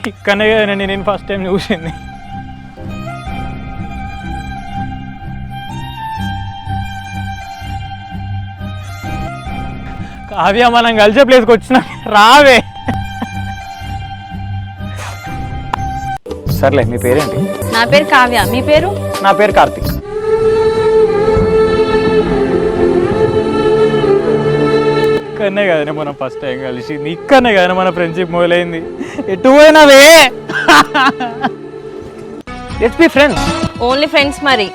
ఇక్కడనే కదండి నేను ఫస్ట్ టైం చూసింది. కావ్య మనం కలిసే ప్లేస్కి వచ్చినా రావే. సర్లే, మీ పేరేంటి? నా పేరు కావ్య. మీ పేరు? నా పేరు కార్తిక్. ఇక్కడనే కదనే మనం ఫస్ట్ టైం కలిసింది, ఇక్కడనే కదా మన ఫ్రెండ్షిప్ మొదలైంది. ఎటు పోయినావే? Let's be friends. Only friends మరి.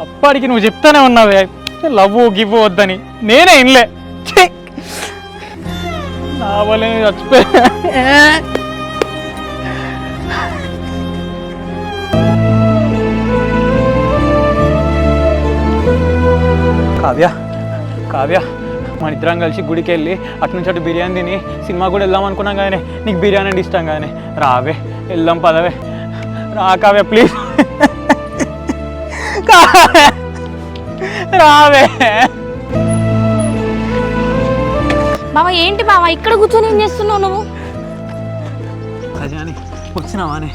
అప్పటికి నువ్వు చెప్తానే ఉన్నావే లవ్ గివ్ వద్దని, నేనే ఇన్లే. నా వల్ల చచ్చిపోయా. కావ్య కావ్య, మన ఇద్దరం కలిసి గుడికి వెళ్ళి అటు నుంచి అటు బిర్యానీ తిని సినిమా కూడా వెళ్దాం అనుకున్నాం కానీ నీకు బిర్యానీ అంటే ఇష్టం కానీ. రావే, వెళ్దాం పదవే. రా కావ్య ప్లీజ్, రావే. బావా ఏంటి బావా ఇక్కడ కూర్చొని ఏం చేస్తున్నావు నువ్వు? ఖజాని వచ్చినావానే?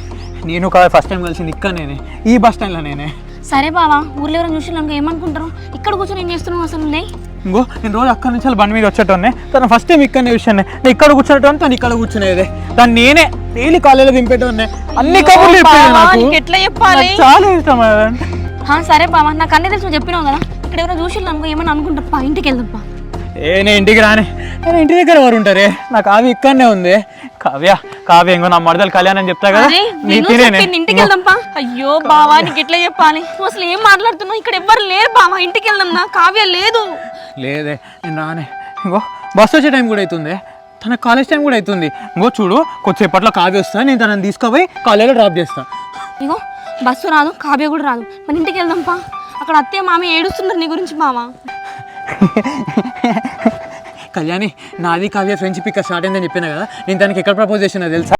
నేను కాదు ఫస్ట్ టైం కలిసింది ఇక్కడ నేనే, ఈ బస్ స్టాండ్లో నేనే. సరే బావా, ఊర్లో ఎవరైనా చూసి అనుకో ఏమనుకుంటారు? ఇక్కడ కూర్చొని ఏం చేస్తున్నావు అసలు? ఇంకో నేను రోజు అక్కడి నుంచి బండి మీద వచ్చేటోనే, తను ఫస్ట్ టైం ఇక్కడనే చూసాను. నేను ఇక్కడ కూర్చునేటోని, తను ఇక్కడ కూర్చునేదే. దాన్ని నేనే డైలీ కాలేజీలో దింపేటోనే. అన్ని కబుర్లు ఎట్లా చెప్పాలి? చాలా ఇష్టం. సరే బావా, నాకు అన్నీ తెలుసు, చెప్పినావు కదా. ఇక్కడ ఎవరైనా చూసి అనుకో ఏమన్నా అనుకుంటారు. ఇంటికి వెళ్దాం. నేను ఇంటికి రానే, నేను ఇంటి దగ్గర ఎవరు ఉంటారే? నాకు కావ్య ఇక్కడనే ఉంది. కావ్య కావ్య, ఇంకో నా మరదలు కళ్యాణ్ అని చెప్తా కదా, ఇంటికి వెళ్దాం. అయ్యో బావా, నీకు ఎట్లా చెప్పాలి? నువ్వు అసలు ఏం మాట్లాడుతున్నావు? ఇక్కడ ఎవ్వరు లేరు బావా, ఇంటికి వెళ్దాం. నా కావ్య లేదు. లేదే, నేను రానే. ఇంకో బస్సు వచ్చే టైం కూడా అవుతుంది, తన కాలేజ్ టైం కూడా అవుతుంది. ఇంకో చూడు, కొద్దిసేపట్లో కావ్య వస్తా, నేను తనని తీసుకుపోయి కాలేజీలో డ్రాప్ చేస్తా. ఇగో బస్సు రాదు, కావ్య కూడా రాదు, మన ఇంటికి వెళ్దాంపా. అక్కడ అత్తయ్య మామయ్య ఏడుస్తున్నారు నీ గురించి బావా. కళ్యాణి, నాది కావ్య ఫ్రెండ్షిప్ ఇక్కడ స్టార్ట్ అయిందని చెప్పినా కదా. నేను తనకి ఎక్కడ ప్రపోజ్ చేసినా తెలుసా?